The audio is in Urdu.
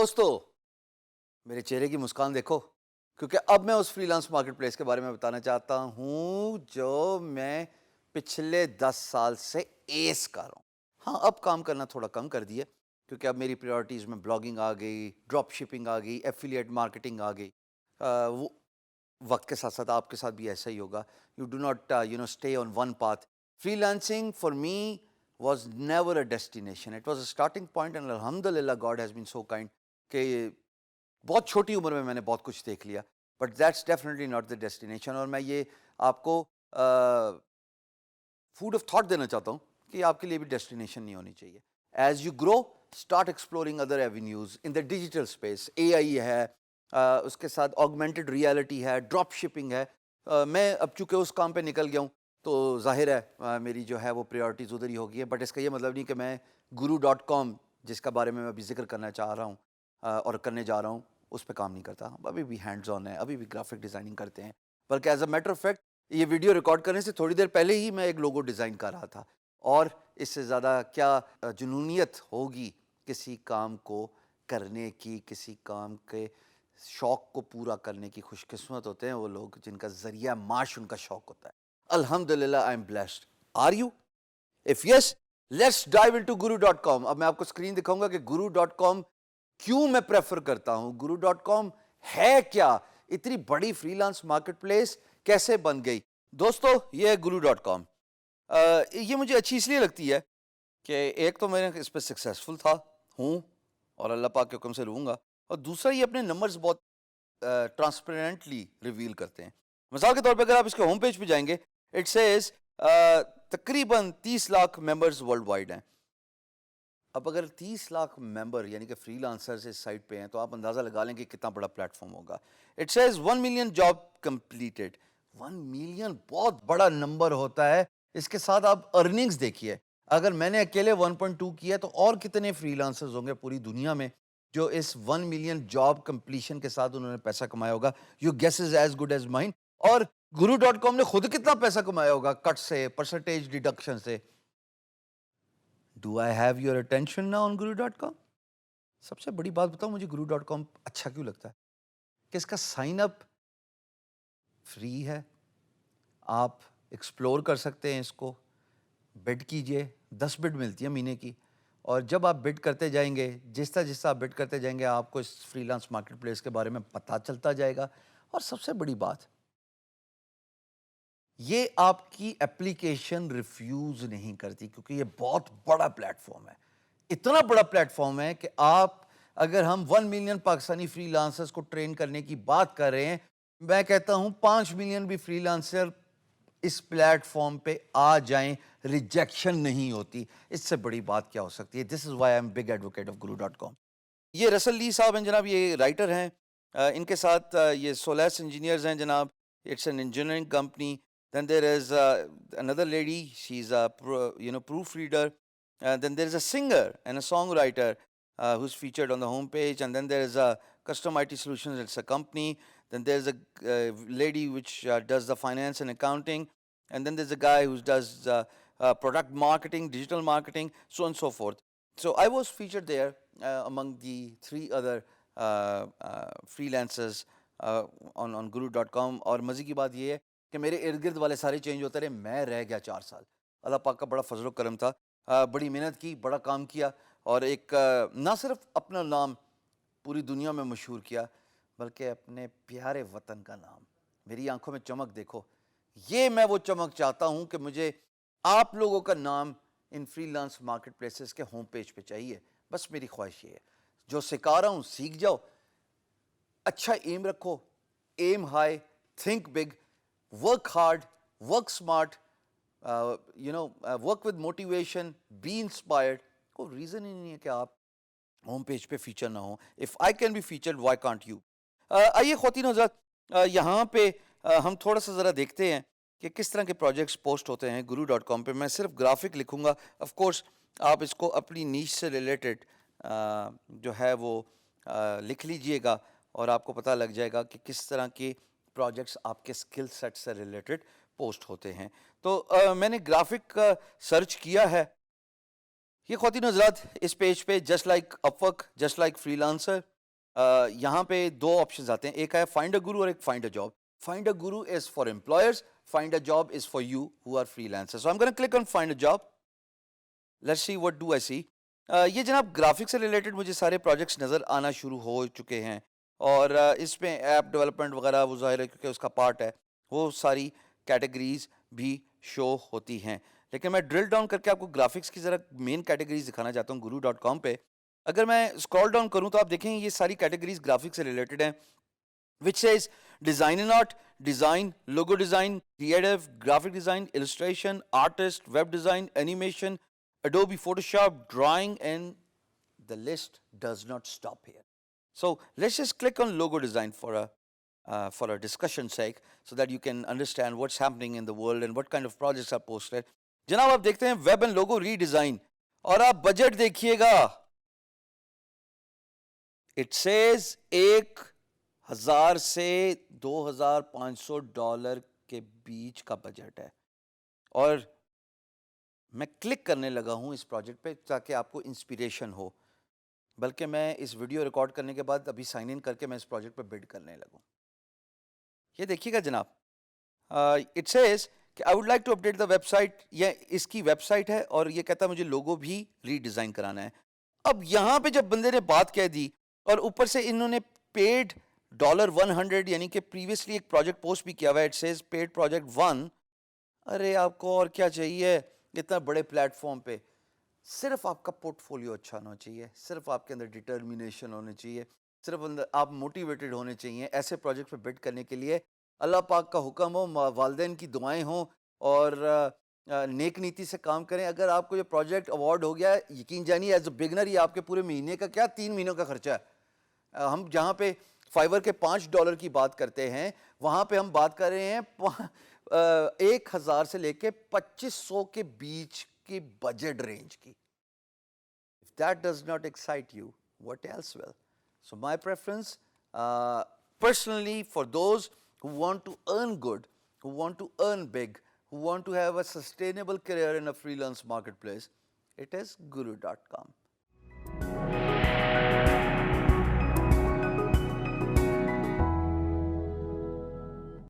دوستو میرے چہرے کی مسکان دیکھو، کیونکہ اب میں اس فری لانس مارکیٹ پلیس کے بارے میں بتانا چاہتا ہوں جو میں پچھلے 10 سال سے ایس کر رہا ہوں۔ ہاں اب کام کرنا تھوڑا کم کر دیا کیونکہ اب میری پریورٹیز میں بلاگنگ آ گئی، ڈراپ شپنگ آ گئی، ایفیلیٹ مارکیٹنگ آ گئی۔ وہ وقت کے ساتھ ساتھ آپ کے ساتھ بھی ایسا ہی ہوگا۔ You do not stay on one path. Free lancing for me was never a destination, it was a starting point, and الحمد للہ God has been so kind کہ بہت چھوٹی عمر میں نے بہت کچھ دیکھ لیا، but that's definitely not the destination. اور میں یہ آپ کو فوڈ آف تھاٹ دینا چاہتا ہوں کہ آپ کے لیے بھی ڈیسٹینیشن نہیں ہونی چاہیے۔ As you grow start exploring other avenues in the digital space. A I ہے، اس کے ساتھ آگمنٹڈ ریالٹی ہے، ڈراپ شپنگ ہے۔ میں اب چونکہ اس کام پہ نکل گیا ہوں تو ظاہر ہے میری جو ہے وہ پریورٹیز ادھر ہی ہوگی ہے، بٹ اس کا یہ مطلب نہیں کہ میں guru.com جس کا بارے میں ابھی ذکر کرنا چاہ رہا ہوں اور کرنے جا رہا ہوں اس پہ کام نہیں کرتا۔ ابھی بھی ہینڈز آن ہے، ابھی بھی گرافک ڈیزائننگ کرتے ہیں، بلکہ as a matter of fact یہ ویڈیو ریکارڈ کرنے سے تھوڑی دیر پہلے ہی میں ایک لوگو ڈیزائن کر رہا تھا۔ اور اس سے زیادہ کیا جنونیت ہوگی کسی کام کو کرنے کی، کسی کام کے شوق کو پورا کرنے کی۔ خوش قسمت ہوتے ہیں وہ لوگ جن کا ذریعہ معاش ان کا شوق ہوتا ہے۔ الحمدللہ I am blessed. Are you? If yes let's dive into guru.com۔ اب میں آپ کو اسکرین دکھاؤں گا کہ guru.com کیوں میں پریفر کرتا ہوں، guru.com ہے کیا، اتنی بڑی فری لانس مارکیٹ پلیس کیسے بن گئی۔ دوستو یہ ہے guru.com۔ یہ مجھے اچھی اس لیے لگتی ہے کہ ایک تو میں اس پہ سکسیسفل ہوں اور اللہ پاک کے حکم سے رہوں گا، اور دوسرا یہ اپنے نمبرز بہت ٹرانسپیرنٹلی ریویل کرتے ہیں۔ مثال کے طور پہ اگر آپ اس کے ہوم پیج پہ جائیں گے، اٹ سیز تقریباً 30 لاکھ ممبرز ورلڈ وائڈ ہیں۔ اب اگر 30 لاکھ ممبر یعنی کہ فری لانسرز اس سائٹ پہ ہیں تو آپ اندازہ لگا لیں کہ کتنا بڑا پلیٹ فارم ہوگا۔ It says 1 million job completed. 1 million بہت بڑا نمبر ہوتا ہے۔ اس کے ساتھ آپ ارننگز دیکھیے، اگر میں نے اکیلے 1.2 کیا تو اور کتنے فری لانسرز ہوں گے پوری دنیا میں جو اس 1 ملین جاب کمپلیشن کے ساتھ انہوں نے پیسہ کمایا ہوگا۔ Your guess is as good as mine. اور guru.com نے خود کتنا پیسہ کمایا ہوگا کٹ سے، پرسنٹیج ڈیڈکشن سے۔ Do I have your attention now on guru.com؟ سب سے بڑی بات بتاؤں مجھے guru.com اچھا کیوں لگتا ہے کہ اس کا سائن اپ فری ہے، آپ ایکسپلور کر سکتے ہیں اس کو، بڈ کیجئے، 10 بڈ ملتی ہے مہینے کی، اور جب آپ بڈ کرتے جائیں گے، جس طرح آپ بڈ کرتے جائیں گے آپ کو اس فری لانس مارکیٹ پلیس کے بارے میں پتہ چلتا جائے گا۔ اور سب سے بڑی بات، یہ آپ کی اپلیکیشن ریفیوز نہیں کرتی کیونکہ یہ بہت بڑا پلیٹ فارم ہے۔ اتنا بڑا پلیٹ فارم ہے کہ آپ اگر ہم 1 ملین پاکستانی فری لانسرز کو ٹرین کرنے کی بات کر رہے ہیں، میں کہتا ہوں 5 ملین بھی فری لانسر اس پلیٹ فارم پہ آ جائیں، ریجیکشن نہیں ہوتی۔ اس سے بڑی بات کیا ہو سکتی ہے؟ This is why I am big advocate of guru.com۔ یہ رسل لی صاحب ہیں جناب، یہ رائٹر ہیں، ان کے ساتھ یہ سولیس انجینئرز ہیں جناب، it's an engineering company. Then there is another lady, she's a proofreader. Then there is a singer and a songwriter who's featured on the homepage. And then there is a Custom IT Solutions, it's a company. Then there's a lady which does the finance and accounting. And then there's a guy who does product marketing, digital marketing, so on and so forth. So I was featured there among the 3 other freelancers on guru.com. اور مزے کی بات یہ ہے کہ میرے ارد گرد والے سارے چینج ہوتے رہے، میں رہ گیا 4 سال۔ اللہ پاک کا بڑا فضل و کرم تھا، بڑی محنت کی، بڑا کام کیا، اور ایک نہ صرف اپنا نام پوری دنیا میں مشہور کیا بلکہ اپنے پیارے وطن کا نام۔ میری آنکھوں میں چمک دیکھو، یہ میں وہ چمک چاہتا ہوں کہ مجھے آپ لوگوں کا نام in free lance market places کے ہوم پیج پہ چاہیے۔ بس میری خواہش یہ ہے، جو سکھا رہا ہوں سیکھ جاؤ، اچھا ایم رکھو، aim high, think big, work hard, work smart, work with motivation, be inspired۔ کوئی ریزن ہی نہیں ہے کہ آپ ہوم پیج پہ فیچر نہ ہوں۔ if I can be featured, why can't you؟ آئیے خواتین حضرات، یہاں پہ ہم تھوڑا سا ذرا دیکھتے ہیں کہ کس طرح کے پروجیکٹس پوسٹ ہوتے ہیں guru.com پہ۔ میں صرف گرافک لکھوں گا، آف کورس آپ اس کو اپنی نیش سے ریلیٹڈ جو ہے وہ لکھ لیجئے گا، اور آپ کو پتہ لگ جائے گا کہ کس طرح کے پروجیکٹس آپ کے اسکل سیٹ سے ریلیٹڈ پوسٹ ہوتے ہیں۔ تو میں نے گرافک کا سرچ کیا ہے، یہ خواتین حضرات اس پیج پہ جسٹ لائک اپ work, just like free lancer, یہاں پہ دو آپشنز آتے ہیں، ایک ہے فائنڈ اے گرو اور ایک find a job. Find a guru is for employers, find a job is for you who are freelancer. So I am gonna click on find a job. Let's see what do I see. یہ جناب گرافک سے ریلیٹڈ مجھے سارے پروجیکٹس نظر آنا شروع ہو چکے ہیں، اور اس میں ایپ ڈیولپمنٹ وغیرہ وہ ظاہر ہے کیونکہ اس کا پارٹ ہے، وہ ساری کیٹیگریز بھی شو ہوتی ہیں. لیکن میں ڈرل ڈاؤن کر کے آپ کو گرافکس کی ذرا مین کیٹیگریز دکھانا چاہتا ہوں guru.com پہ. اگر میں اسکرول ڈاؤن کروں تو آپ دیکھیں یہ ساری کیٹیگریز گرافکس سے ریلیٹڈ ہیں، which says design and art, design, logo design, creative, graphic design, illustration, artist, web design, animation, Adobe Photoshop, drawing, and the list does not stop here. So let's just click on logo design for a discussion sake, so that you can understand what's happening in the world and what kind of projects are posted. جناب آپ دیکھتے ہیں web and logo redesign, اور آپ بجٹ دیکھیے گا، اٹ سیز 1,000 سے $2,500 کے بیچ کا بجٹ ہے. اور میں کلک کرنے لگا ہوں اس پروجیکٹ پہ تاکہ آپ کو انسپیریشن ہو، بلکہ میں اس ویڈیو ریکارڈ کرنے کے بعد ابھی سائن ان کر کے میں اس پروجیکٹ پہ بڈ کرنے لگوں. یہ دیکھیے گا جناب، اٹ سیز کہ I would like to update the ویب سائٹ. یہ اس کی ویب سائٹ ہے اور یہ کہتا ہے مجھے لوگو بھی ری ڈیزائن کرانا ہے. اب یہاں پہ جب بندے نے بات کہہ دی اور اوپر سے انہوں نے پیڈ $100 یعنی کہ پریویسلی ایک پروجیکٹ پوسٹ بھی کیا ہوا ہے، اٹ سیز پیڈ پروجیکٹ 1. ارے آپ کو اور کیا چاہیے اتنا بڑے پلیٹ فارم پہ؟ صرف آپ کا پورٹ فولیو اچھا ہونا چاہیے، صرف آپ کے اندر ڈٹرمینیشن ہونی چاہیے، صرف آپ موٹیویٹڈ ہونے چاہیے ایسے پروجیکٹ پہ بڈ کرنے کے لیے. اللہ پاک کا حکم ہو، والدین کی دعائیں ہوں، اور نیک نیتی سے کام کریں. اگر آپ کو یہ پروجیکٹ ایوارڈ ہو گیا، یقین جانیے ایز اے بگنر یہ آپ کے پورے مہینے کا کیا 3 مہینوں کا خرچہ ہے. ہم جہاں پہ فائیور کے $5 کی بات کرتے ہیں، وہاں پہ ہم بات کر رہے ہیں 1,000 سے لے کے 2,500 کے بیچ کی بجٹ رینج کی. If that does not excite you, what else will? So my preference, personally, for those who want to earn good, who want to earn big, who want to have a sustainable career in a freelance marketplace, it is guru.com.